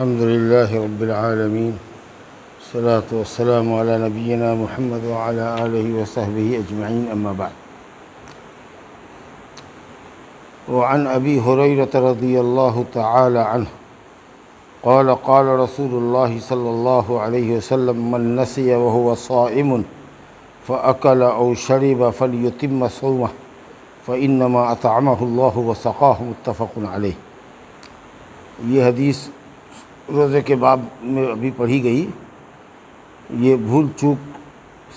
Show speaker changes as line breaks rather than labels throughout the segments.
الحمد لله رب العالمين الصلاة والسلام على نبينا محمد وعلى آله وصحبه أجمعين أما بعد وعن أبي هريرة رضي الله تعالى عنه قال قال رسول الله صلى الله عليه وسلم من نسي وهو صائم فأكل أو شرب فليتم صومه فإنما أطعمه الله وسقاه متفق علیہ۔ یہ حدیث روزے کے باب میں ابھی پڑھی گئی، یہ بھول چوک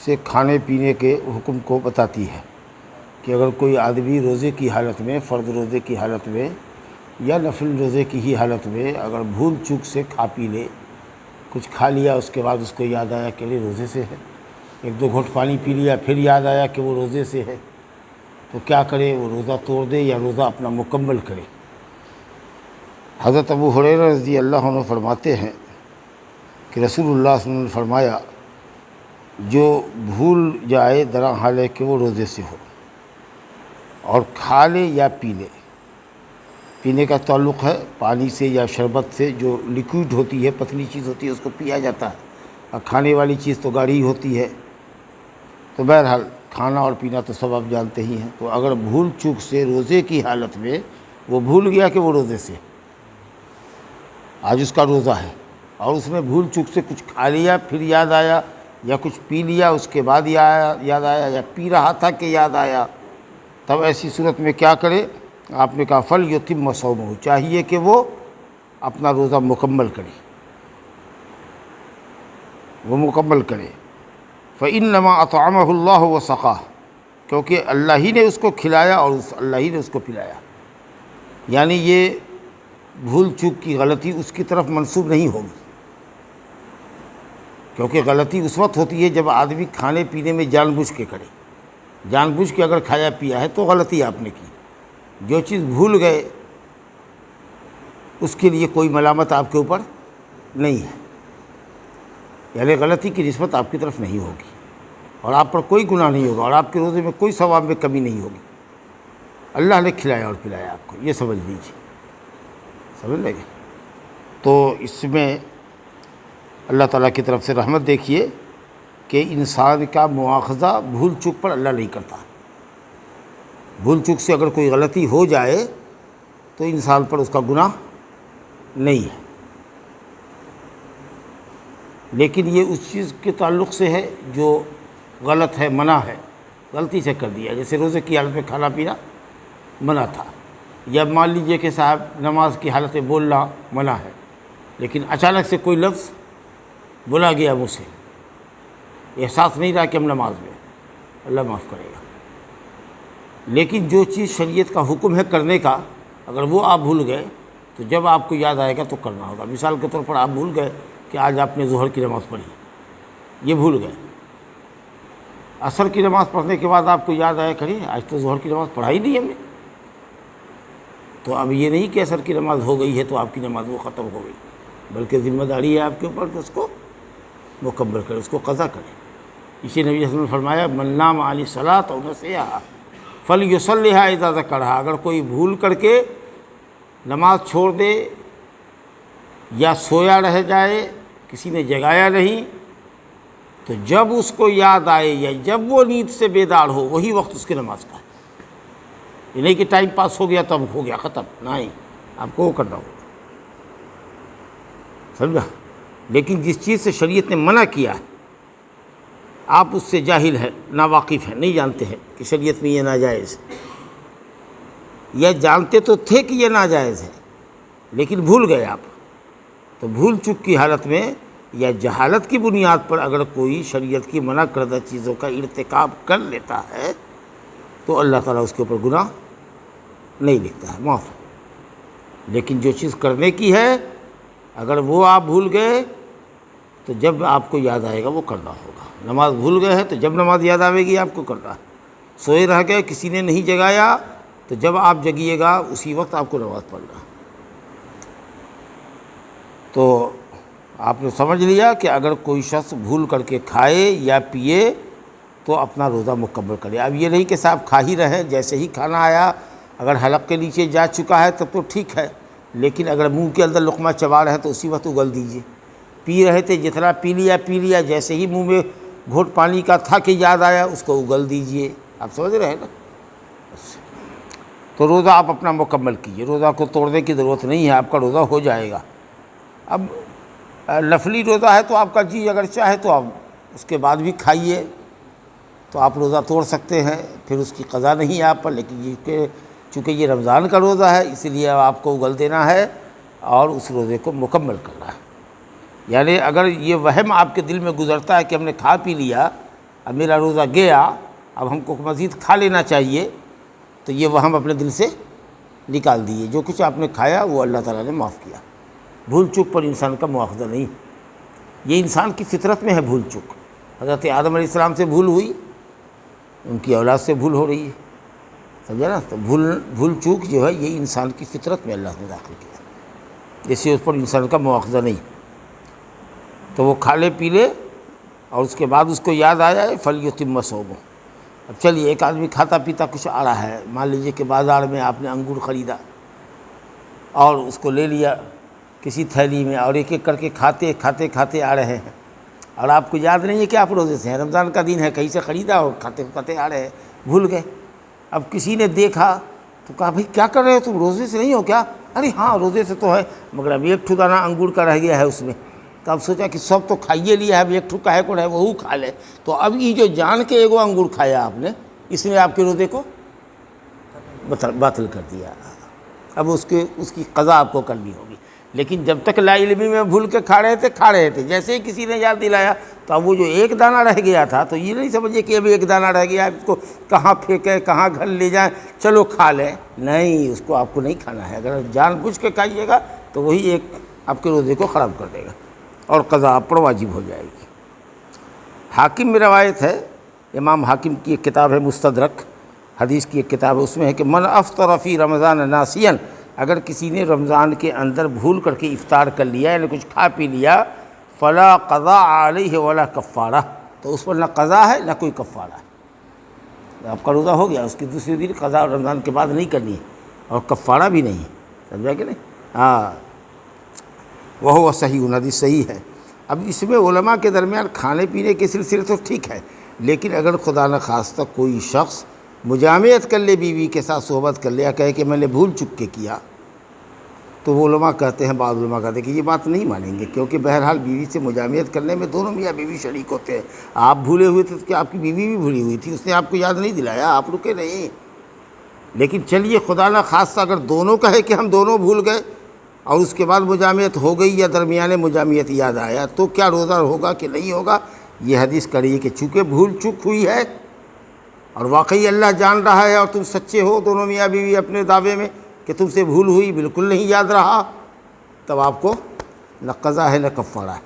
سے کھانے پینے کے حکم کو بتاتی ہے کہ اگر کوئی آدمی روزے کی حالت میں، فرض روزے کی حالت میں یا نفل روزے کی ہی حالت میں اگر بھول چوک سے کھا پی لے، کچھ کھا لیا، اس کے بعد اس کو یاد آیا کہ یہ روزے سے ہے، ایک دو گھونٹ پانی پی لیا، پھر یاد آیا کہ وہ روزے سے ہے، تو کیا کرے؟ وہ روزہ توڑ دے یا روزہ اپنا مکمل کرے۔ حضرت ابو ہریرہ رضی اللہ عنہ فرماتے ہیں کہ رسول اللہ صلی اللہ علیہ وسلم نے فرمایا، جو بھول جائے درا حال ہے کہ وہ روزے سے ہو اور کھا لے یا پی لے، پینے کا تعلق ہے پانی سے یا شربت سے، جو لیکوئڈ ہوتی ہے، پتلی چیز ہوتی ہے، اس کو پیا جاتا ہے، اور کھانے والی چیز تو گاڑھی ہوتی ہے، تو بہرحال کھانا اور پینا تو سب آپ جانتے ہی ہیں۔ تو اگر بھول چوک سے روزے کی حالت میں وہ بھول گیا کہ وہ روزے سے، آج اس کا روزہ ہے اور اس میں بھول چوک سے کچھ کھا لیا، پھر یاد آیا، یا کچھ پی لیا اس کے بعد یاد آیا، یا پی رہا تھا کہ یاد آیا، تب ایسی صورت میں کیا کرے؟ آپ نے کہا فَلْيُتِمَّ صَوْمَهُ، چاہیے کہ وہ اپنا روزہ مکمل کرے، وہ مکمل کرے۔ فَإِنَّمَا أَطْعَمَهُ اللَّهُ وَسَقَاهُ، کیونکہ اللہ ہی نے اس کو کھلایا اور اللہ ہی نے اس کو پلایا، یعنی یہ بھول چوک کی غلطی اس کی طرف منسوب نہیں ہوگی، کیونکہ غلطی اس وقت ہوتی ہے جب آدمی کھانے پینے میں جان بوجھ کے کرے، جان بوجھ کے اگر کھایا پیا ہے تو غلطی آپ نے کی۔ جو چیز بھول گئے اس کے لیے کوئی ملامت آپ کے اوپر نہیں ہے، یعنی غلطی کی نسبت آپ کی طرف نہیں ہوگی اور آپ پر کوئی گناہ نہیں ہوگا اور آپ کے روزے میں کوئی ثواب میں کمی نہیں ہوگی۔ اللہ نے کھلایا اور پلایا آپ کو، یہ سمجھ لیجیے، سمجھ لیں گے؟ تو اس میں اللہ تعالیٰ کی طرف سے رحمت دیکھیے کہ انسان کا مواخذہ بھول چوک پر اللہ نہیں کرتا۔ بھول چوک سے اگر کوئی غلطی ہو جائے تو انسان پر اس کا گناہ نہیں ہے، لیکن یہ اس چیز کے تعلق سے ہے جو غلط ہے، منع ہے، غلطی سے کر دیا، جیسے روزے کی حالت میں کھانا پینا منع تھا، یا مان لیجئے کہ صاحب نماز کی حالت میں بولنا منع ہے، لیکن اچانک سے کوئی لفظ بولا گیا مجھ سے، احساس نہیں رہا کہ ہم نماز میں، اللہ معاف کرے گا۔ لیکن جو چیز شریعت کا حکم ہے کرنے کا، اگر وہ آپ بھول گئے تو جب آپ کو یاد آئے گا تو کرنا ہوگا۔ مثال کے طور پر آپ بھول گئے کہ آج آپ نے ظہر کی نماز پڑھی، یہ بھول گئے، عصر کی نماز پڑھنے کے بعد آپ کو یاد آیا کہ آج تو ظہر کی نماز پڑھائی نہیں ہم نے، تو اب یہ نہیں کہ عصر کی نماز ہو گئی ہے تو آپ کی نماز وہ ختم ہو گئی، بلکہ ذمہ داری ہے آپ کے اوپر کہ اس کو مکمل کرے، اس کو قضا کرے۔ اسی نبی صلی اللہ علیہ وسلم نے فرمایا من نام عن الصلاۃ او نسیہا فلیصلیھا اذا ذکرھا، اگر کوئی بھول کر کے نماز چھوڑ دے یا سویا رہ جائے، کسی نے جگایا نہیں، تو جب اس کو یاد آئے یا جب وہ نیند سے بیدار ہو وہی وقت اس کی نماز کا ہے۔ یہ نہیں کہ ٹائم پاس ہو گیا تو اب ہو گیا ختم، نہیں، آپ کو وہ کرنا ہوگا، سمجھا؟ لیکن جس چیز سے شریعت نے منع کیا ہے، آپ اس سے جاہل ہیں، ناواقف ہیں، نہیں جانتے ہیں کہ شریعت میں یہ ناجائز ہے، یا جانتے تو تھے کہ یہ ناجائز ہے لیکن بھول گئے آپ، تو بھول چوک کی حالت میں یا جہالت کی بنیاد پر اگر کوئی شریعت کی منع کردہ چیزوں کا ارتکاب کر لیتا ہے تو اللہ تعالیٰ اس کے اوپر گناہ نہیں لکھتا ہے، معاف۔ لیکن جو چیز کرنے کی ہے اگر وہ آپ بھول گئے تو جب آپ کو یاد آئے گا وہ کرنا ہوگا۔ نماز بھول گئے ہیں تو جب نماز یاد آئے گی آپ کو کرنا ہے، سوئے رہ گئے کسی نے نہیں جگایا تو جب آپ جگیے گا اسی وقت آپ کو نماز پڑھنا ہے۔ تو آپ نے سمجھ لیا کہ اگر کوئی شخص بھول کر کے کھائے یا پیے تو اپنا روزہ مکمل کرے۔ اب یہ نہیں کہ صاحب کھا ہی رہے، جیسے ہی کھانا آیا اگر حلق کے نیچے جا چکا ہے تب تو ٹھیک ہے، لیکن اگر منہ کے اندر لقمہ چبا رہے ہیں تو اسی وقت اگل دیجیے. پی رہے تھے جتنا پی لیا, جیسے ہی منہ میں گھونٹ پانی کا تھا کہ یاد آیا اس کو اگل دیجیے. آپ سمجھ رہے ہیں نا؟ تو روزہ آپ اپنا مکمل کیجیے, روزہ کو توڑنے کی ضرورت نہیں ہے, آپ کا روزہ ہو جائے گا. اب نفلی روزہ ہے تو آپ کا جی اگر چاہے تو آپ اس کے بعد بھی کھائیے, تو آپ روزہ توڑ سکتے ہیں, پھر اس کی قضا نہیں ہے آپ پر. لیکن چونکہ یہ رمضان کا روزہ ہے اس لیے آپ کو اگل دینا ہے اور اس روزے کو مکمل کرنا ہے. یعنی اگر یہ وہم آپ کے دل میں گزرتا ہے کہ ہم نے کھا پی لیا, اب میرا روزہ گیا, اب ہم کو مزید کھا لینا چاہیے, تو یہ وہم اپنے دل سے نکال دیے. جو کچھ آپ نے کھایا وہ اللہ تعالیٰ نے معاف کیا. بھول چوک پر انسان کا مواخذہ نہیں, یہ انسان کی فطرت میں ہے بھول چوک. حضرت آدم علیہ السلام سے بھول ہوئی, ان کی اولاد سے بھول ہو رہی ہے, سمجھا نا؟ تو بھول چوک جو ہے یہ انسان کی فطرت میں اللہ نے داخل کیا, جیسے اس پر انسان کا مواخذہ نہیں. تو وہ کھا لے پی لے اور اس کے بعد اس کو یاد آیا ہے فلیتم صومہ. اب چلیے ایک آدمی کھاتا پیتا کچھ آ رہا ہے, مان لیجئے کہ بازار میں آپ نے انگور خریدا اور اس کو لے لیا کسی تھیلی میں, اور ایک ایک کر کے کھاتے آ رہے ہیں, اور آپ کو یاد نہیں ہے کہ آپ روزے سے ہیں, رمضان کا دن ہے, کہیں سے خریدا اور کھاتے آ رہے ہیں, بھول گئے. اب کسی نے دیکھا تو کہا بھائی کیا کر رہے ہو تم, روزے سے نہیں ہو کیا؟ ارے ہاں روزے سے تو ہے, مگر اب ایک ٹھکانا انگور کا رہ گیا ہے اس میں. تو اب سوچا کہ سب تو کھائیے لیا ہے, اب ایک ٹھکا ہے کو ہے وہ کھا لے. تو اب یہ جو جان کے ایگو انگور کھایا آپ نے, اس نے آپ کے روزے کو باطل کر دیا. اب اس کی قضا آپ کو کرنی ہوگی. لیکن جب تک لا علمی میں بھول کے کھا رہے تھے, جیسے ہی کسی نے یاد دلایا تو اب وہ جو ایک دانہ رہ گیا تھا, تو یہ نہیں سمجھے کہ اب ایک دانہ رہ گیا, اس کو کہاں پھینکیں, کہاں گھر لے جائیں, چلو کھا لیں. نہیں, اس کو آپ کو نہیں کھانا ہے. اگر جان بوجھ کے کھائیے گا تو وہی ایک آپ کے روزے کو خراب کر دے گا اور قضا آپ پر واجب ہو جائے گی. حاکم میں روایت ہے, امام حاکم کی ایک کتاب ہے مستدرک, حدیث کی ایک کتاب ہے, اس میں ہے کہ من افطر فی رمضان ناسیا, اگر کسی نے رمضان کے اندر بھول کر کے افطار کر لیا یعنی کچھ کھا پی لیا, فلا قضاء علیہ ولا کفارہ, تو اس پر نہ قضا ہے نہ کوئی کفارہ ہے. آپ کا روزہ ہو گیا, اس کی دوسری دن قضا رمضان کے بعد نہیں کرنی ہے اور کفارہ بھی نہیں ہے. سمجھا کہ نہیں؟ ہاں, وہ صحیح, حدیث صحیح ہے. اب اس میں علماء کے درمیان کھانے پینے کے سلسلے تو ٹھیک ہے, لیکن اگر خدا نخواستہ کوئی شخص مجامعت کر لے, بیوی کے ساتھ صحبت کر لے, یا کہے کہ میں نے بھول چک کے کیا, تو وہ علماء کہتے ہیں, بعض علماء کہتے ہیں کہ یہ بات نہیں مانیں گے, کیونکہ بہرحال بیوی سے مجامعت کرنے میں دونوں میاں بیوی شریک ہوتے ہیں. آپ بھولے ہوئے تھے کہ آپ کی بیوی بھی بھولی ہوئی تھی, اس نے آپ کو یاد نہیں دلایا, آپ رکے نہیں. لیکن چلیے خدا نخواستہ اگر دونوں کہے کہ ہم دونوں بھول گئے اور اس کے بعد مجامعت ہو گئی یا درمیانے مجامعت یاد آیا, تو کیا روزہ ہوگا کہ نہیں ہوگا؟ یہ حدیث کریے کہ چونکہ بھول چک ہوئی ہے اور واقعی اللہ جان رہا ہے اور تم سچے ہو دونوں میاں بیوی اپنے دعوے میں کہ تم سے بھول ہوئی, بالکل نہیں یاد رہا, تب آپ کو نہ قضا ہے نہ کفارہ ہے.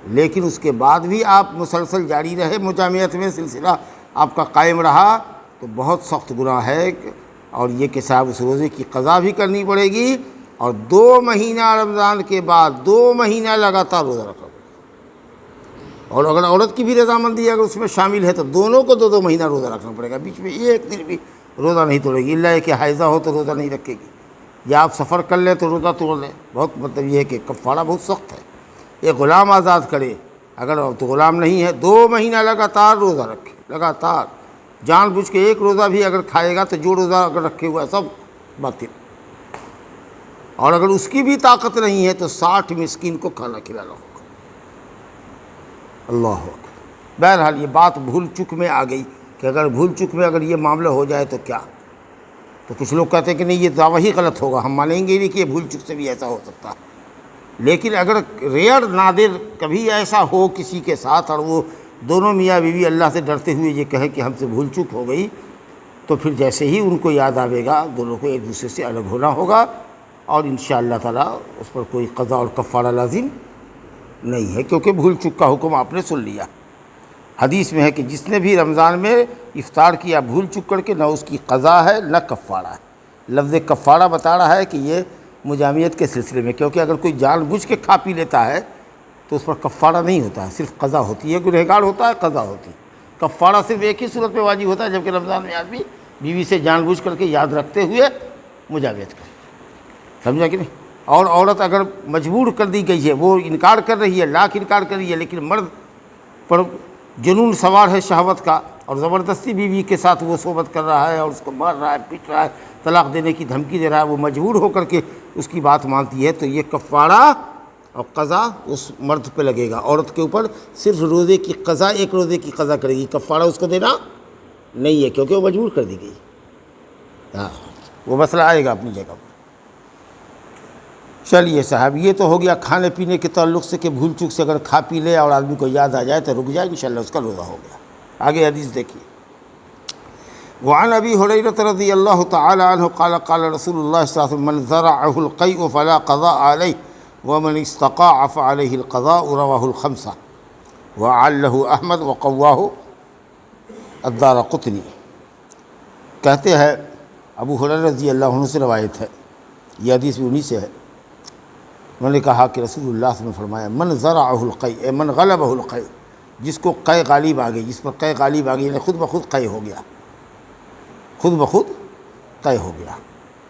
لیکن اس کے بعد بھی آپ مسلسل جاری رہے مجامعت میں, سلسلہ آپ کا قائم رہا, تو بہت سخت گناہ ہے, اور یہ کہ صاحب اس روزے کی قضا بھی کرنی پڑے گی, اور 2 مہینہ رمضان کے بعد 2 مہینہ لگاتار روزہ رکھنا پڑے گا. اور اگر عورت کی بھی رضامندی اگر اس میں شامل ہے تو دونوں کو 2 مہینہ روزہ رکھنا پڑے گا, بیچ میں ایک دن بھی روزہ نہیں توڑے گی. اللہ کہ حائضہ ہو تو روزہ نہیں رکھے گی, یا آپ سفر کر لیں تو روزہ توڑ لیں. بہت مطلب یہ ہے کہ کفارہ بہت سخت ہے. ایک غلام آزاد کرے, اگر تو غلام نہیں ہے, 2 مہینہ لگاتار روزہ رکھے, لگاتار جان بوجھ کے ایک روزہ بھی اگر کھائے گا تو جو روزہ اگر رکھے ہوا ہے سب باطل. اور اگر اس کی بھی طاقت نہیں ہے تو 60 مسکین کو کھانا کھلانا ہوگا. اللہ اکبر. بہرحال یہ بات بھول چک میں آ گئی کہ اگر بھول چک میں اگر یہ معاملہ ہو جائے تو کیا, تو کچھ لوگ کہتے ہیں کہ نہیں یہ دعویٰ ہی غلط ہوگا, ہم مانیں گے نہیں کہ یہ بھول چک سے بھی ایسا ہو سکتا ہے. لیکن اگر ریئر نادر کبھی ایسا ہو کسی کے ساتھ اور وہ دونوں میاں بیوی اللہ سے ڈرتے ہوئے یہ کہے کہ ہم سے بھول چک ہو گئی, تو پھر جیسے ہی ان کو یاد آئے گا دونوں کو ایک دوسرے سے الگ ہونا ہوگا, اور انشاءاللہ تعالیٰ اس پر کوئی قضا اور کفارہ لازم نہیں ہے, کیونکہ بھول چک کا حکم آپ نے سن لیا. حدیث میں ہے کہ جس نے بھی رمضان میں افطار کیا بھول چک کر کے, نہ اس کی قضا ہے نہ کفارہ ہے. لفظ کفارہ بتا رہا ہے کہ یہ مجامعت کے سلسلے میں, کیونکہ اگر کوئی جان بوجھ کے کھا پی لیتا ہے تو اس پر کفارہ نہیں ہوتا ہے, صرف قضا ہوتی ہے. گنہگار ہوتا ہے, قضا ہوتی ہے. کفارہ صرف ایک ہی صورت میں واجب ہوتا ہے, جبکہ رمضان میں آدمی بیوی سے جان بوجھ کر کے یاد رکھتے ہوئے مجامعت کرے. سمجھا کہ نہیں؟ اور عورت اگر مجبور کر دی گئی ہے، وہ انکار کر رہی ہے، لاکھ انکار کر رہی ہے، لیکن مرد پر جنون سوار ہے شہوت کا، اور زبردستی بیوی کے ساتھ وہ صحبت کر رہا ہے اور اس کو مار رہا ہے، پیٹ رہا ہے، طلاق دینے کی دھمکی دے رہا ہے، وہ مجبور ہو کر کے اس کی بات مانتی ہے، تو یہ کفارہ اور قضا اس مرد پہ لگے گا۔ عورت کے اوپر صرف روزے کی قضا، ایک روزے کی قضا کرے گی، کفارہ اس کو دینا نہیں ہے، کیونکہ وہ مجبور کر دی گئی۔ ہاں، وہ مسئلہ آئے گا اپنی جگہ پر۔ چلیے صاحب، یہ تو ہو گیا کھانے پینے کے تعلق سے کہ بھول چوک سے اگر کھا پی لے اور آدمی کو یاد آ جائے تو رک جائے، انشاءاللہ اس کا روزہ ہو گیا۔ آگے حدیث دیکھیے۔ وعن ابی ہریرہ رضی اللہ تعالی عنہ قال قال رسول اللہ صلی اللہ علیہ وسلم من زرعه القيء فلا قضاء عليه ومن استقاع فعليه القضاء رواه الخمسہ وعلہ احمد وقواه الدارقطنی۔ کہتے ہیں ابو ہریرہ رضی اللہ عنہ سے روایت ہے، یہ حدیث بھی انہی سے ہے، انہوں نے کہا کہ رسول اللہ صلی اللہ علیہ وسلم نے فرمایا من زرعه القيء من غلبه القيء، جس کو قے غالب آ گئی، جس پر قے غالب آ گئی، یعنی خود بخود قے ہو گیا، خود بخود قے ہو گیا،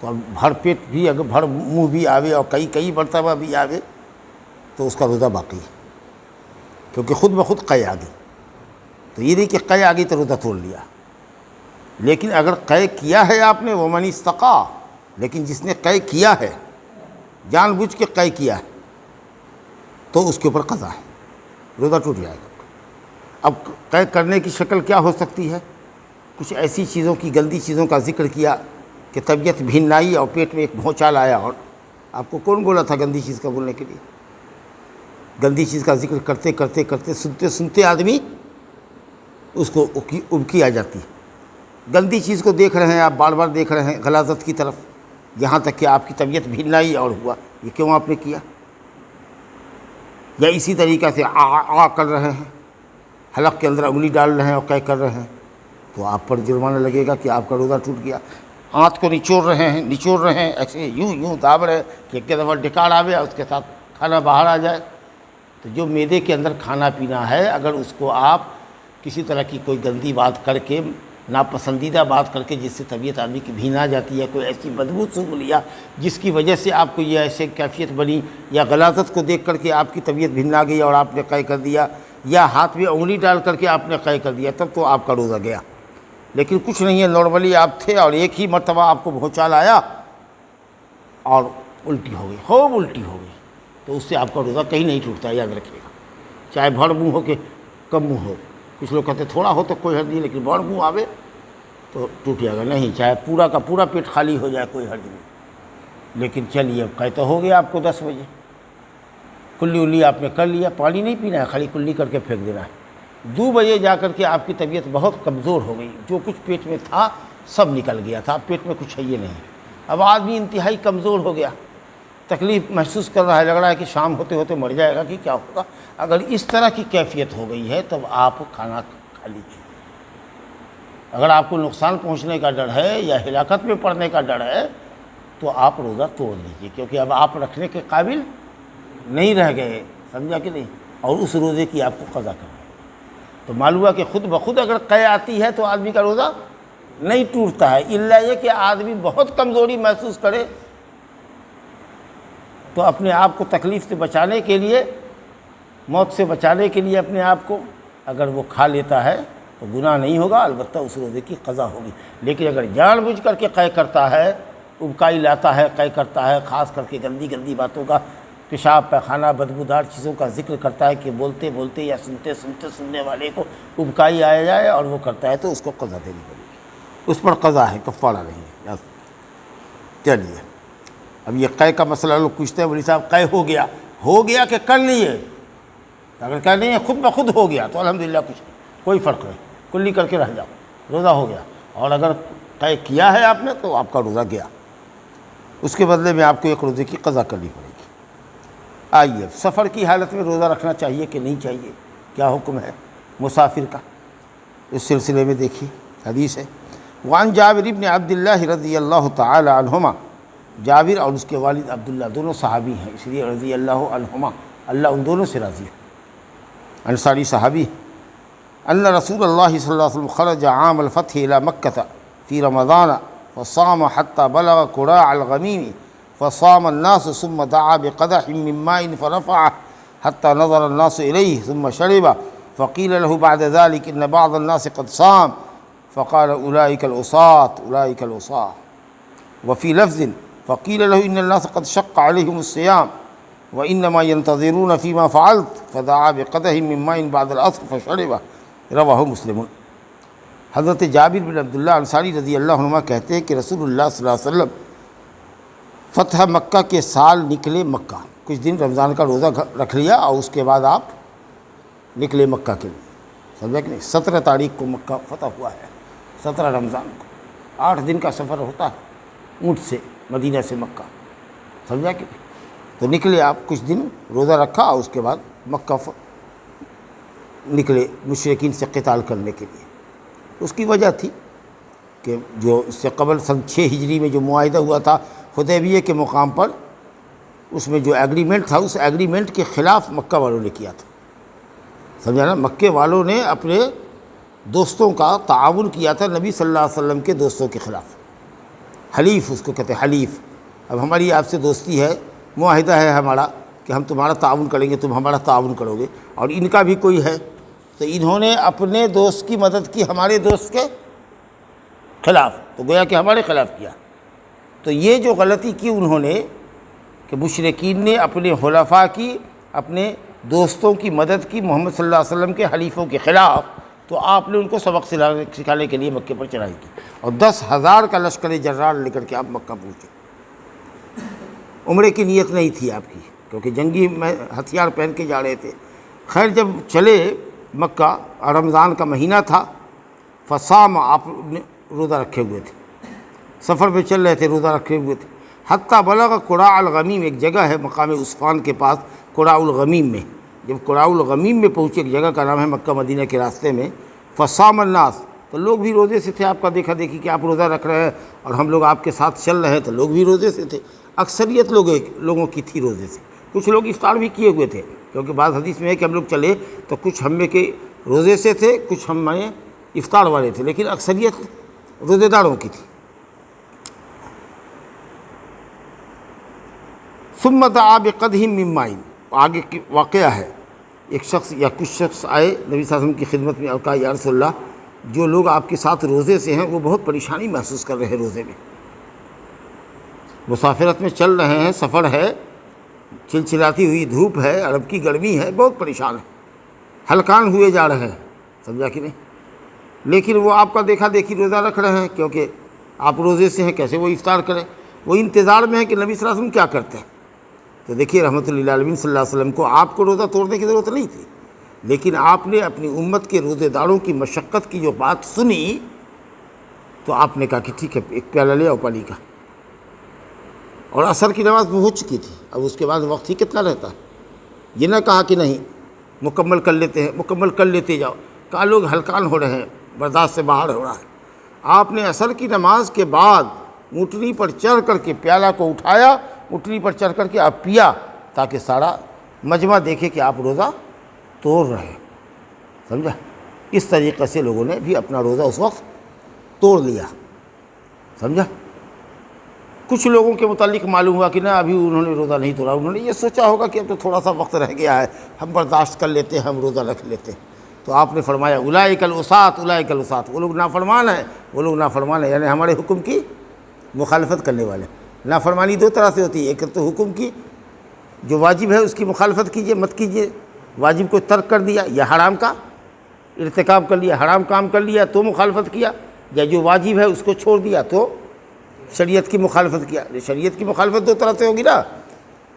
تو اب بھر پیٹ بھی اگر بھر منہ بھی آوے اور کئی مرتبہ بھی آوے تو اس کا روزہ باقی ہے، کیونکہ خود بخود قے آ گئی۔ تو یہ نہیں کہ قے آ گئی تو روزہ توڑ لیا، لیکن اگر قے کیا ہے آپ نے، ومن استقاع، لیکن جس نے قے کیا ہے، جان بوجھ کے قے کیا ہے، تو اس کے اوپر قضا ہے، روزہ ٹوٹ جائے گا۔ اب قے کرنے کی شکل کیا ہو سکتی ہے؟ کچھ ایسی چیزوں کی، گندی چیزوں کا ذکر کیا کہ طبیعت بھین آئی اور پیٹ میں ایک بھونچال آیا، اور آپ کو کون بولا تھا گندی چیز کا بولنے کے لیے؟ گندی چیز کا ذکر کرتے کرتے کرتے سنتے آدمی اس کو ابکی آ جاتی ہے۔ گندی چیز کو دیکھ رہے ہیں آپ، بار بار دیکھ رہے ہیں غلاظت کی طرف، یہاں تک کہ آپ کی طبیعت بھین آئی اور ہوا، یہ کیوں آپ نے کیا؟ یا اسی طریقہ سے آ کر رہے ہیں، حلق کے اندر انگلی ڈال رہے ہیں اور قے کر رہے ہیں، تو آپ پر جرمانہ لگے گا کہ آپ کا روزہ ٹوٹ گیا۔ آنت کو نچوڑ رہے ہیں ایسے یوں داب رہے کہ ایک دفعہ ڈکاڑ آوے اور اس کے ساتھ کھانا باہر آ جائے۔ تو جو معدے کے اندر کھانا پینا ہے، اگر اس کو آپ کسی طرح کی کوئی گندی بات کر کے، ناپسندیدہ بات کر کے، جس سے طبیعت آدمی کی بھین آ جاتی ہے، کوئی ایسی بدبو سونگھ لیا جس کی وجہ سے آپ کو یہ ایسے کیفیت بنی، یا غلاظت کو دیکھ کر کے آپ کی طبیعت بھین آ گئی اور آپ نے قے کر دیا، یا ہاتھ میں انگلی ڈال کر کے آپ نے قے کر دیا، تب تو آپ کا روزہ گیا۔ لیکن کچھ نہیں ہے، نارملی آپ تھے اور ایک ہی مرتبہ آپ کو بھونچال آیا اور الٹی ہو گئی، خوب الٹی ہو گئی، تو اس سے آپ کا روزہ کہیں نہیں ٹوٹتا، یاد رکھیے گا، چاہے بھر منہ ہو کہ کم منہ ہو۔ کچھ لوگ کہتے تھوڑا ہو تو کوئی حرج نہیں، لیکن بڑ منہ آوے تو ٹوٹ جائے گا، نہیں، چاہے پورا کا پورا پیٹ خالی ہو جائے کوئی حرج نہیں۔ لیکن چلیے، اب قے تو ہو گیا آپ کو 10 بجے، کلی آپ نے کر لیا، پانی نہیں پینا ہے، خالی کلی کر کے پھینک دینا ہے۔ 2 بجے جا کر کے آپ کی طبیعت بہت کمزور ہو گئی، جو کچھ پیٹ میں تھا سب نکل گیا تھا، اب پیٹ میں کچھ ہے یہ نہیں، اب آدمی انتہائی کمزور ہو گیا، تکلیف محسوس کر رہا ہے، لگ رہا ہے کہ شام ہوتے ہوتے مر جائے گا کہ کیا ہوگا۔ اگر اس طرح کی کیفیت ہو گئی ہے تب آپ کھانا کھا لیجیے۔ اگر آپ کو نقصان پہنچنے کا ڈر ہے یا ہلاکت میں پڑنے کا ڈر ہے تو آپ روزہ توڑ لیجیے، کیونکہ اب آپ رکھنے کے قابل نہیں رہ گئے، سمجھا کہ نہیں، اور اس روزے کی آپ کو قضا کرنا ہے۔ تو معلوم ہوا کہ خود بخود اگر قے آتی ہے تو آدمی کا روزہ نہیں ٹوٹتا ہے، الا یہ کہ آدمی بہت کمزوری محسوس کرے، تو اپنے آپ کو تکلیف سے بچانے کے لیے، موت سے بچانے کے لیے اپنے آپ کو اگر وہ کھا لیتا ہے تو گناہ نہیں ہوگا، البتہ اس روزے کی قضا ہوگی۔ لیکن اگر جان بوجھ کر کے قے کرتا ہے، ابکائی لاتا ہے، قے کرتا ہے، خاص کر کے گندی باتوں کا، پیشاب پیخانہ بدبودار چیزوں کا ذکر کرتا ہے کہ بولتے بولتے یا سننے والے کو ابکائی آیا جائے اور وہ کرتا ہے، تو اس کو قضا دینی پڑے گی، اس پر قضا ہے، کفارہ نہیں ہے۔ چلیے، اب یہ قے کا مسئلہ لوگ پوچھتے ہیں، بولی صاحب قے ہو گیا کہ کر لیے؟ اگر کہہ نہیں ہے خود بخود ہو گیا تو الحمدللہ کچھ نہیں، کوئی فرق نہیں، کلی کر کے رہ جاؤ، روزہ ہو گیا۔ اور اگر قے کیا ہے آپ نے تو آپ کا روزہ گیا، اس کے بدلے میں آپ کو ایک روزے کی قضا کرنی پڑے گی۔ آئیے، سفر کی حالت میں روزہ رکھنا چاہیے کہ نہیں چاہیے، کیا حکم ہے مسافر کا، اس سلسلے میں دیکھیے حدیث ہے۔ وعن جابر بن عبداللہ رضی اللہ تعالی عنہما، جابر اور اس کے والد عبداللہ دونوں صحابی ہیں، اس لیے رضی اللہ عنہما، اللہ ان دونوں سے راضی ہے، انصاری صحابی۔ ان رسول اللہ صلی اللہ علیہ وسلم خرج عام الفتح الى مکہ فی رمضان فصام حتى بلغ قراع الغمیم فصام الناس ثم دعا بقدح من ماء فرفعه حتى نظر الناس إليه ثم شرب فقيل له بعد ذلك إن بعض الناس قد صام فقال أولئك العصاة أولئك العصاة. وفي لفظ فقيل له إن الناس قد شق عليهم الصيام وإنما ينتظرون فيما فعلت فدعا بقدح من ماء بعد العصر فشربه. رواہ مسلم. حضرت جابر بن عبداللہ انصاری رضی اللہ عنہ کہتے ہیں کہ رسول اللہ صلی اللہ علیہ وسلم فتح مکہ کے سال نکلے مکہ، کچھ دن رمضان کا روزہ رکھ لیا اور اس کے بعد آپ نکلے مکہ کے لیے. سمجھا کہ نہیں؟ 17 تاریخ کو مکہ فتح ہوا ہے، 17 رمضان کو. 8 دن کا سفر ہوتا ہے اونٹ سے مدینہ سے مکہ. سمجھا کہ نہیں؟ تو نکلے آپ، کچھ دن روزہ رکھا اور اس کے بعد مکہ نکلے مشرکین سے قتال کرنے کے لیے. اس کی وجہ تھی کہ جو اس سے قبل سن 6 ہجری میں جو معاہدہ ہوا تھا حدیبیہ کے مقام پر، اس میں جو ایگریمنٹ تھا اس ایگریمنٹ کے خلاف مکہ والوں نے کیا تھا. سمجھا نا؟ مکے والوں نے اپنے دوستوں کا تعاون کیا تھا نبی صلی اللہ علیہ وسلم کے دوستوں کے خلاف. حلیف اس کو کہتے ہیں، حلیف. اب ہماری آپ سے دوستی ہے، معاہدہ ہے ہمارا کہ ہم تمہارا تعاون کریں گے، تم ہمارا تعاون کرو گے، اور ان کا بھی کوئی ہے. تو انہوں نے اپنے دوست کی مدد کی ہمارے دوست کے خلاف، تو گویا کہ ہمارے خلاف کیا. تو یہ جو غلطی کی انہوں نے کہ مشرکین نے اپنے حلفاء کی، اپنے دوستوں کی مدد کی محمد صلی اللہ علیہ وسلم کے حلیفوں کے خلاف، تو آپ نے ان کو سبق سکھانے کے لیے مکے پر چڑھائی کی اور 10,000 کا لشکر جرار لے کر کے آپ مکہ پہنچے. عمرے کی نیت نہیں تھی آپ کی، کیونکہ جنگی ہتھیار پہن کے جا رہے تھے. خیر جب چلے مکہ، رمضان کا مہینہ تھا، فصام، آپ نے روزہ رکھے ہوئے تھے، سفر پہ چل رہے تھے، روزہ رکھے ہوئے تھے. حتیٰ بلغ قراء الغمیم، ایک جگہ ہے مقام عصفان کے پاس قراء الغمیم میں. جب قراء الغمیم میں پہنچے، ایک جگہ کا نام ہے مکہ مدینہ کے راستے میں، فصام الناس، تو لوگ بھی روزے سے تھے. آپ کا دیکھا دیکھی کہ آپ روزہ رکھ رہے ہیں اور ہم لوگ آپ کے ساتھ چل رہے ہیں، تو لوگ بھی روزے سے تھے. اکثریت لوگوں کی تھی روزے سے. کچھ لوگ افطار بھی کیے ہوئے تھے، کیونکہ بعض حدیث میں ہے کہ ہم لوگ چلے تو کچھ ہم میں کے روزے سے تھے، کچھ ہم میں افطار والے تھے، لیکن اکثریت روزے داروں کی تھی. ثم دعا بقدح من ماء، آگے کی واقعہ ہے. ایک شخص یا کچھ شخص آئے نبی صلی اللہ علیہ وسلم کی خدمت میں اور کہا یا رسول اللہ، جو لوگ آپ کے ساتھ روزے سے ہیں وہ بہت پریشانی محسوس کر رہے ہیں، روزے میں مسافرت میں چل رہے ہیں، سفر ہے، چلچلاتی ہوئی دھوپ ہے، عرب کی گرمی ہے، بہت پریشان ہے، ہلکان ہوئے جا رہے ہیں. سمجھا کہ نہیں؟ لیکن وہ آپ کا دیکھا دیکھی روزہ رکھ رہے ہیں، کیونکہ آپ روزے سے ہیں، کیسے وہ افطار کریں؟ وہ انتظار میں ہے کہ نبی صلی اللہ علیہ وسلم کیا کرتے ہیں. تو دیکھیے رحمۃ اللہ علیہ صلی اللہ علیہ وسلم کو آپ کو روزہ توڑنے کی ضرورت نہیں تھی، لیکن آپ نے اپنی امت کے روزے داروں کی مشقت کی جو بات سنی، تو آپ نے کہا کہ ٹھیک ہے، ایک پیالہ لے آؤ پانی کا. اور عصر کی نماز ہو چکی تھی، اب اس کے بعد وقت ہی کتنا رہتا ہے. یہ نہ کہا کہ نہیں مکمل کر لیتے ہیں، مکمل کر لیتے جاؤ. کہا لوگ ہلکان ہو رہے ہیں، برداشت سے باہر ہو رہا ہے. آپ نے عصر کی نماز کے بعد اونٹنی پر چڑھ کر کے پیالہ کو اٹھایا، اونٹنی پر چڑھ کر کے آپ پیا، تاکہ سارا مجمع دیکھے کہ آپ روزہ توڑ رہے ہیں. سمجھا؟ اس طریقے سے لوگوں نے بھی اپنا روزہ اس وقت توڑ لیا. سمجھا؟ کچھ لوگوں کے متعلق معلوم ہوا کہ نہ ابھی انہوں نے روزہ نہیں توڑا، انہوں نے یہ سوچا ہوگا کہ اب تو تھوڑا سا وقت رہ گیا ہے، ہم برداشت کر لیتے ہیں، ہم روزہ رکھ لیتے ہیں. تو آپ نے فرمایا اولئک العصاۃ اولئک العصاۃ، وہ لوگ نافرمان ہیں، وہ لوگ نافرمان ہیں، یعنی ہمارے حکم کی مخالفت کرنے والے. نافرمانی 2 طرح سے ہوتی ہے، ایک تو حکم کی، جو واجب ہے اس کی مخالفت کیجئے، مت کیجئے، واجب کو ترک کر دیا، یا حرام کا ارتکاب کر لیا، حرام کام کر لیا تو مخالفت کیا، یا جو واجب ہے اس کو چھوڑ دیا تو شریعت کی مخالفت کیا. شریعت کی مخالفت 2 طرح سے ہوگی نا.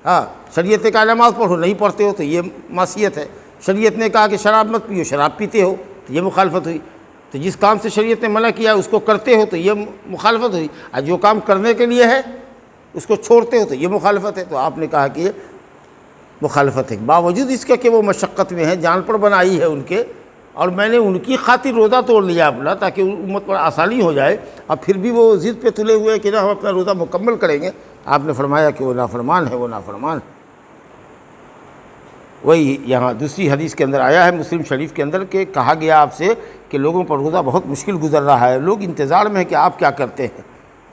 ہاں، شریعت نے کہا نماز پڑھو، نہیں پڑھتے ہو تو یہ معصیت ہے. شریعت نے کہا کہ شراب مت پیو، شراب پیتے ہو تو یہ مخالفت ہوئی. تو جس کام سے شریعت نے منع کیا اس کو کرتے ہو تو یہ مخالفت ہوئی، اور جو کام کرنے کے لیے ہے اس کو چھوڑتے ہو تو یہ مخالفت ہے. تو آپ نے کہا کہ یہ مخالفت ہے، باوجود اس کے کہ وہ مشقت میں ہے، جان پر بنائی ہے ان کے، اور میں نے ان کی خاطر روزہ توڑ لیا اپنا، تاکہ امت پر آسانی ہو جائے، اور پھر بھی وہ ضد پہ تلے ہوئے کہ نہ ہم اپنا روزہ مکمل کریں گے. آپ نے فرمایا کہ وہ نافرمان ہے، وہ نافرمان ہے. وہی یہاں دوسری حدیث کے اندر آیا ہے مسلم شریف کے اندر کہ کہا گیا آپ سے کہ لوگوں پر روزہ بہت مشکل گزر رہا ہے، لوگ انتظار میں ہیں کہ آپ کیا کرتے ہیں.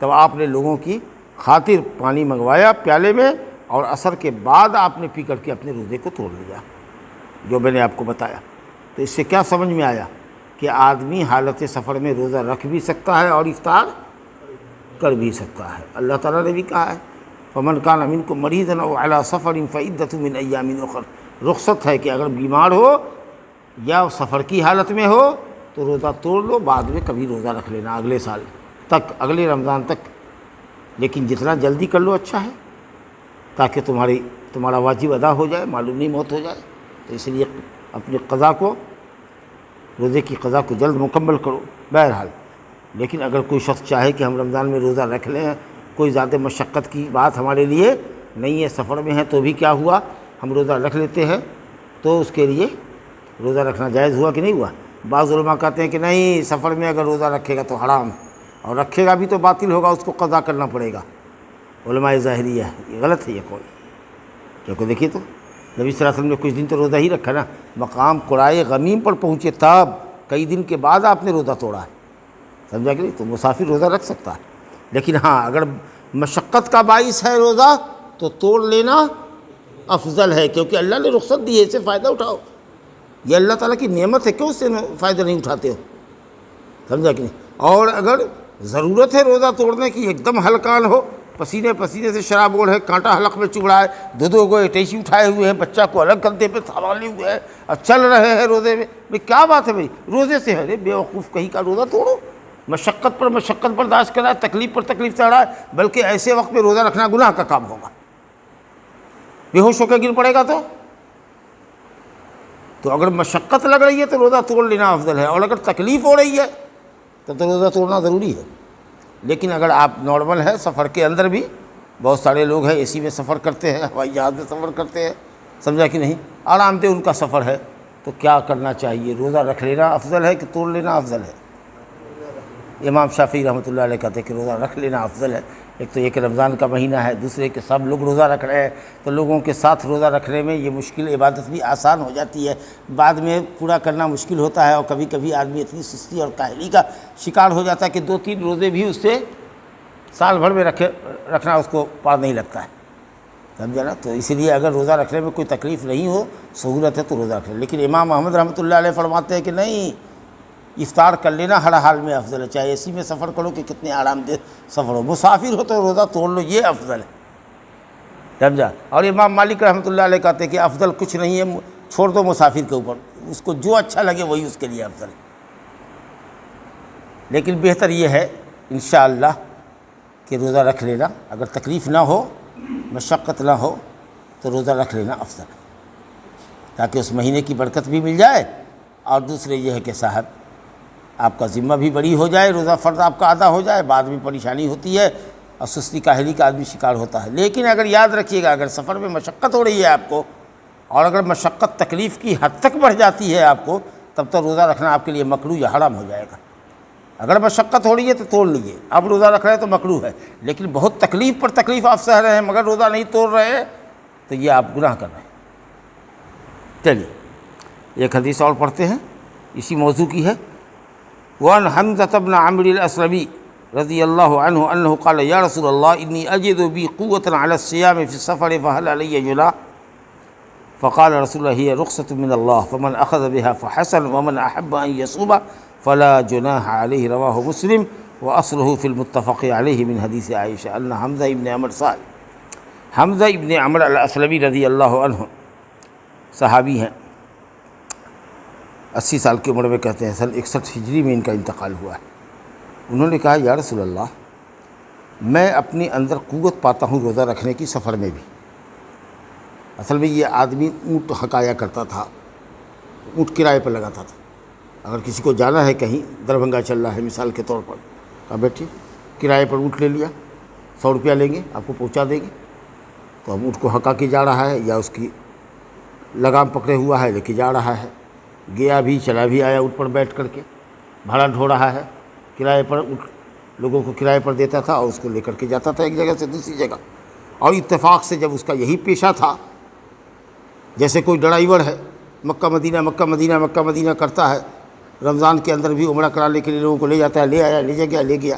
تب آپ نے لوگوں کی خاطر پانی منگوایا پیالے میں، اور عصر کے بعد آپ نے پی کر کے اپنے روزے کو توڑ لیا، جو میں نے آپ کو بتایا۔ تو اس سے کیا سمجھ میں آیا کہ آدمی حالت سفر میں روزہ رکھ بھی سکتا ہے اور افطار کر بھی سکتا ہے۔ اللہ تعالیٰ نے بھی کہا ہے فَمَنْ كَانَ مِنْكُمْ مَرِيضًا أَوْ عَلَىٰ سَفَرٍ فَعِدَّةٌ مِّنْ أَيَّامٍ أُخَرَ، رخصت ہے کہ اگر بیمار ہو یا سفر کی حالت میں ہو تو روزہ توڑ لو، بعد میں کبھی روزہ رکھ لینا اگلے سال تک، اگلے رمضان تک، لیکن جتنا جلدی کر لو اچھا ہے، تاکہ تمہارا واجب ادا ہو جائے، معلوم نہیں موت ہو جائے۔ تو اس لیے اپنی قضا کو، روزے کی قضا کو جلد مکمل کرو۔ بہرحال لیکن اگر کوئی شخص چاہے کہ ہم رمضان میں روزہ رکھ لیں، کوئی زیادہ مشقت کی بات ہمارے لیے نہیں ہے، سفر میں ہے تو بھی کیا ہوا، ہم روزہ رکھ لیتے ہیں، تو اس کے لیے روزہ رکھنا جائز ہوا کہ نہیں ہوا؟ بعض علماء کہتے ہیں کہ نہیں، سفر میں اگر روزہ رکھے گا تو حرام ہے، اور رکھے گا بھی تو باطل ہوگا، اس کو قضا کرنا پڑے گا۔ علماء ظاہریہ ہے، یہ غلط ہے یہ قول، کیونکہ دیکھیے تو نبی صلی اللہ علیہ وسلم نے کچھ دن تو روزہ ہی رکھا نا، مقام قرائے غمیم پر پہنچے تب کئی دن کے بعد آپ نے روزہ توڑا ہے، سمجھا کہ نہیں؟ تو مسافر روزہ رکھ سکتا ہے، لیکن ہاں اگر مشقت کا باعث ہے روزہ تو توڑ لینا افضل ہے، کیونکہ اللہ نے رخصت دی ہے، اس سے فائدہ اٹھاؤ، یہ اللہ تعالیٰ کی نعمت ہے، کیوں اس سے فائدہ نہیں اٹھاتے ہو؟ سمجھا کہ نہیں؟ اور اگر ضرورت ہے روزہ توڑنے کی، ایک دم ہلکان ہو، پسینے سے شرابور ہے، کانٹا حلق میں چبھ رہا ہے، دو کو ٹیشی اٹھائے ہوئے ہیں، بچہ کو الگ کندھے پہ سنبھالے ہوئے ہیں اور چل رہے ہیں روزے میں، بھئی کیا بات ہے بھئی، روزے سے ہے، بے وقوف کہیں کا روزہ توڑو، مشقت پر مشقت برداشت کرا ہے، تکلیف پر تکلیف چڑھا ہے، بلکہ ایسے وقت میں روزہ رکھنا گناہ کا کام ہوگا، بے ہوش ہو کے گر پڑے گا تو اگر مشقت لگ رہی ہے تو روزہ توڑ لینا افضل ہے، اور اگر تکلیف ہو رہی ہے تو روزہ توڑنا ضروری ہے۔ لیکن اگر آپ نارمل ہے، سفر کے اندر بھی بہت سارے لوگ ہیں اے سی میں سفر کرتے ہیں، ہوائی جہاز میں سفر کرتے ہیں، سمجھا کہ نہیں، آرام دہ ان کا سفر ہے، تو کیا کرنا چاہیے؟ روزہ رکھ لینا افضل ہے کہ توڑ لینا افضل ہے؟ امام شافعی رحمۃ اللہ علیہ کہتے ہیں کہ روزہ رکھ لینا افضل ہے۔ ایک تو یہ کہ رمضان کا مہینہ ہے، دوسرے کہ سب لوگ روزہ رکھ رہے ہیں، تو لوگوں کے ساتھ روزہ رکھنے میں یہ مشکل عبادت بھی آسان ہو جاتی ہے، بعد میں پورا کرنا مشکل ہوتا ہے، اور کبھی کبھی آدمی اتنی سستی اور کاہلی کا شکار ہو جاتا ہے کہ 2-3 روزے بھی اس سے سال بھر میں رکھنا اس کو پار نہیں لگتا ہے، سمجھا نا؟ تو اس لیے اگر روزہ رکھنے میں کوئی تکلیف نہیں ہو، سہولت ہے تو روزہ رکھ لیں۔ لیکن امام احمد رحمۃ اللہ علیہ فرماتے ہیں کہ نہیں، افطار کر لینا ہر حال میں افضل ہے، چاہے اے سی میں سفر کرو کہ کتنے آرام دہ سفر ہو، مسافر ہو تو روزہ توڑ لو، یہ افضل ہے، سمجھا؟ اور امام مالک رحمۃ اللہ علیہ کہتے ہیں کہ افضل کچھ نہیں ہے، چھوڑ دو مسافر کے اوپر، اس کو جو اچھا لگے وہی اس کے لیے افضل ہے، لیکن بہتر یہ ہے انشاءاللہ کہ روزہ رکھ لینا، اگر تکلیف نہ ہو، مشقت نہ ہو تو روزہ رکھ لینا افضل ہے، تاکہ اس مہینے کی برکت بھی مل جائے، اور دوسرے یہ ہے کہ صاحب آپ کا ذمہ بھی بڑی ہو جائے، روزہ فرض آپ کا ادا ہو جائے، بعد میں پریشانی ہوتی ہے اور سستی کاہلی کا آدمی شکار ہوتا ہے۔ لیکن اگر یاد رکھیے گا، اگر سفر میں مشقت ہو رہی ہے آپ کو، اور اگر مشقت تکلیف کی حد تک بڑھ جاتی ہے آپ کو، تب تو روزہ رکھنا آپ کے لیے مکروہ یا حرام ہو جائے گا۔ اگر مشقت ہو رہی ہے تو توڑ لیجیے، اب روزہ رکھ رہے ہیں تو مکروہ ہے، لیکن بہت تکلیف پر تکلیف آپ سہ رہے ہیں مگر روزہ نہیں توڑ رہے ہیں تو یہ آپ گناہ کر رہے ہیں۔ چلیے ایک حدیث اور پڑھتے ہیں، اسی موضوع کی ہے۔ وعن حمزة بن عمرو الأسلمي رضي الله عنه أنه قال يا رسول الله إني أجد بي قوة على الصيام في السفر فهل علي جناح؟ فقال رسول الله هي رخصة من الله فمن أخذ بها فحسن ومن أحب أن يصوم فلا جناح عليه، رواه مسلم، وأصله في المتفق عليه من حديث عائشة أن حمزة بن عمرو سأل۔ حمزہ ابن عمرو الاسلمی رضی اللہ عنہ صحابی ہیں، 80 سال کی عمر میں، کہتے ہیں 61 ہجری میں ان کا انتقال ہوا ہے۔ انہوں نے کہا یا رسول اللہ، میں اپنے اندر قوت پاتا ہوں روزہ رکھنے کی سفر میں بھی۔ اصل میں یہ آدمی اونٹ ہکایا کرتا تھا، اونٹ کرائے پر لگاتا تھا، اگر کسی کو جانا ہے کہیں، دربھنگہ چل رہا ہے مثال کے طور پر، کہا بیٹھیے کرائے پر اونٹ لے لیا، 100 روپیہ لیں گے، آپ کو پہنچا دیں گے، تو اب اونٹ کو ہکا کے جا رہا ہے یا اس کی لگام پکڑے ہوا ہے لے کے جا رہا ہے، گیا بھی چلا بھی آیا اونٹ پر بیٹھ کر کے، بھاڑا ڈھو رہا ہے، کرائے پر اونٹ لوگوں کو کرائے پر دیتا تھا اور اس کو لے کر کے جاتا تھا ایک جگہ سے دوسری جگہ۔ اور اتفاق سے جب اس کا یہی پیشہ تھا، جیسے کوئی ڈرائیور ہے مکہ مدینہ مکہ مدینہ مکہ مدینہ کرتا ہے، رمضان کے اندر بھی عمرہ کرانے کے لیے لوگوں کو لے جاتا ہے، لے آیا لے گیا،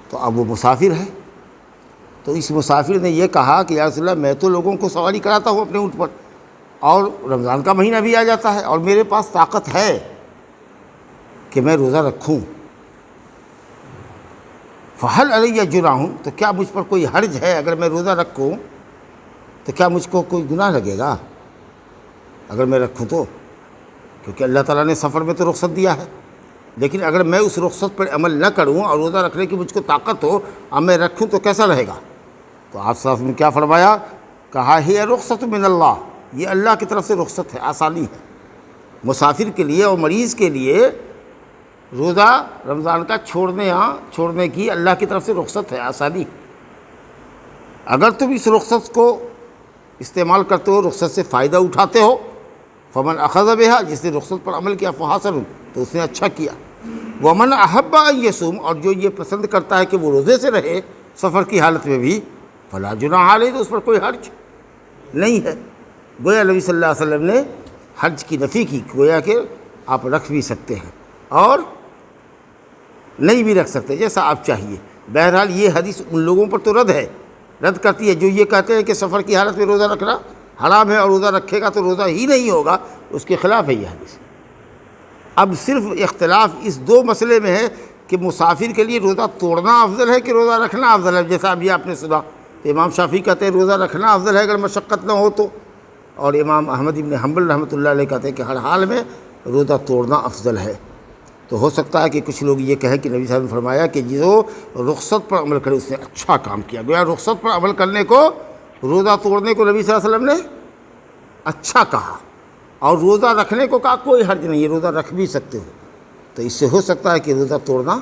تو اب وہ مسافر ہے، تو اس مسافر نے یہ کہا کہ یا رسول اللہ میں تو لوگوں کو سواری کراتا ہوں اپنے اونٹ پر، اور رمضان کا مہینہ بھی آ جاتا ہے اور میرے پاس طاقت ہے کہ میں روزہ رکھوں، فہل علیہ جناح، تو کیا مجھ پر کوئی حرج ہے اگر میں روزہ رکھوں؟ تو کیا مجھ کو کوئی گناہ لگے گا اگر میں رکھوں تو؟ کیونکہ اللہ تعالیٰ نے سفر میں تو رخصت دیا ہے، لیکن اگر میں اس رخصت پر عمل نہ کروں اور روزہ رکھنے کی مجھ کو طاقت ہو اور میں رکھوں تو کیسا رہے گا؟ تو آپ صاحب نے کیا فرمایا؟ کہا ہے رخصت من اللہ، یہ اللہ کی طرف سے رخصت ہے، آسانی ہے مسافر کے لیے اور مریض کے لیے۔ روزہ رمضان کا چھوڑنے کی اللہ کی طرف سے رخصت ہے، آسانی۔ اگر تم اس رخصت کو استعمال کرتے ہو، رخصت سے فائدہ اٹھاتے ہو، فمن اخذ بها، جس نے رخصت پر عمل کیا، فحسن، تو اس نے اچھا کیا۔ ومن احب ان یصوم، اور جو یہ پسند کرتا ہے کہ وہ روزے سے رہے سفر کی حالت میں بھی، فلا جناح علیہ، تو اس پر کوئی حرج نہیں ہے۔ گویا نبی صلی اللہ علیہ وسلم نے حرج کی نفی کی، گویا کہ آپ رکھ بھی سکتے ہیں اور نہیں بھی رکھ سکتے، جیسا آپ چاہیے۔ بہرحال یہ حدیث ان لوگوں پر تو رد کرتی ہے جو یہ کہتے ہیں کہ سفر کی حالت میں روزہ رکھنا حرام ہے اور روزہ رکھے گا تو روزہ ہی نہیں ہوگا، اس کے خلاف ہے یہ حدیث۔ اب صرف اختلاف اس دو مسئلے میں ہے کہ مسافر کے لیے روزہ توڑنا افضل ہے کہ روزہ رکھنا افضل ہے۔ جیسا ابھی آپ نے سنا تو امام شافعی کہتے ہیں روزہ رکھنا افضل ہے اگر مشقت نہ ہو تو، اور امام احمد بن حنبل رحمۃ اللہ علیہ کہتے ہیں کہ ہر حال میں روزہ توڑنا افضل ہے۔ تو ہو سکتا ہے کہ کچھ لوگ یہ کہیں کہ نبی صاحب نے فرمایا کہ جو رخصت پر عمل کرے اس نے اچھا کام کیا، گویا رخصت پر عمل کرنے کو، روزہ توڑنے کو نبی صلی اللہ علیہ وسلم نے اچھا کہا، اور روزہ رکھنے کو کہا کوئی حرج نہیں ہے، روزہ رکھ بھی سکتے ہو۔ تو اس سے ہو سکتا ہے کہ روزہ توڑنا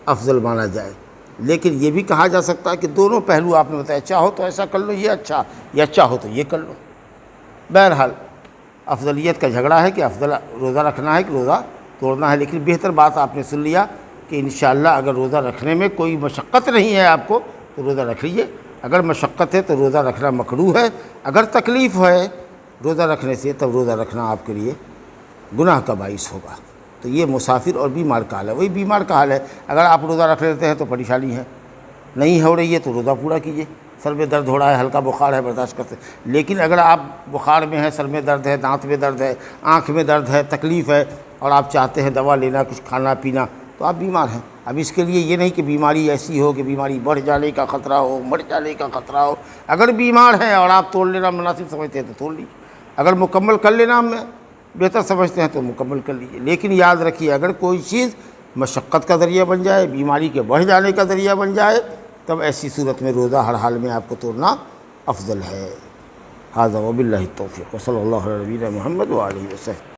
افضل مانا جائے، لیکن یہ بھی کہا جا سکتا ہے کہ دونوں پہلو آپ نے بتایا، چاہو تو ایسا کر لو یہ اچھا، یا چاہو تو یہ کر لو۔ بہرحال افضلیت کا جھگڑا ہے کہ افضل روزہ رکھنا ہے کہ روزہ توڑنا ہے، لیکن بہتر بات آپ نے سن لیا کہ انشاءاللہ اگر روزہ رکھنے میں کوئی مشقت نہیں ہے آپ کو تو روزہ رکھ لیجیے، اگر مشقت ہے تو روزہ رکھنا مکروہ ہے، اگر تکلیف ہے روزہ رکھنے سے تب روزہ رکھنا آپ کے لیے گناہ کا باعث ہوگا۔ تو یہ مسافر اور بیمار کا حال ہے، وہی بیمار کا حال ہے، اگر آپ روزہ رکھ لیتے ہیں تو پریشانی ہے، نہیں ہو رہی ہے تو روزہ پورا کیجیے۔ سر میں درد ہو رہا ہے، ہلکا بخار ہے، برداشت کرتے، لیکن اگر آپ بخار میں ہیں، سر میں درد ہے، دانت میں درد ہے، آنکھ میں درد ہے، تکلیف ہے، اور آپ چاہتے ہیں دوا لینا، کچھ کھانا پینا، تو آپ بیمار ہیں۔ اب اس کے لیے یہ نہیں کہ بیماری ایسی ہو کہ بیماری بڑھ جانے کا خطرہ ہو، مر جانے کا خطرہ ہو۔ اگر بیمار ہیں اور آپ توڑ لینا مناسب سمجھتے ہیں تو توڑ لیجیے، اگر مکمل کر لینا میں بہتر سمجھتے ہیں تو مکمل کر لیجیے، لیکن یاد رکھیے اگر کوئی چیز مشقت کا ذریعہ بن جائے، بیماری کے بڑھ جانے کا ذریعہ بن جائے، تب ایسی صورت میں روزہ ہر حال میں آپ کو توڑنا افضل ہے۔ ھذا وباللہ التوفیق، وصلی اللہ علی نبینا محمد وآلہ وسلم۔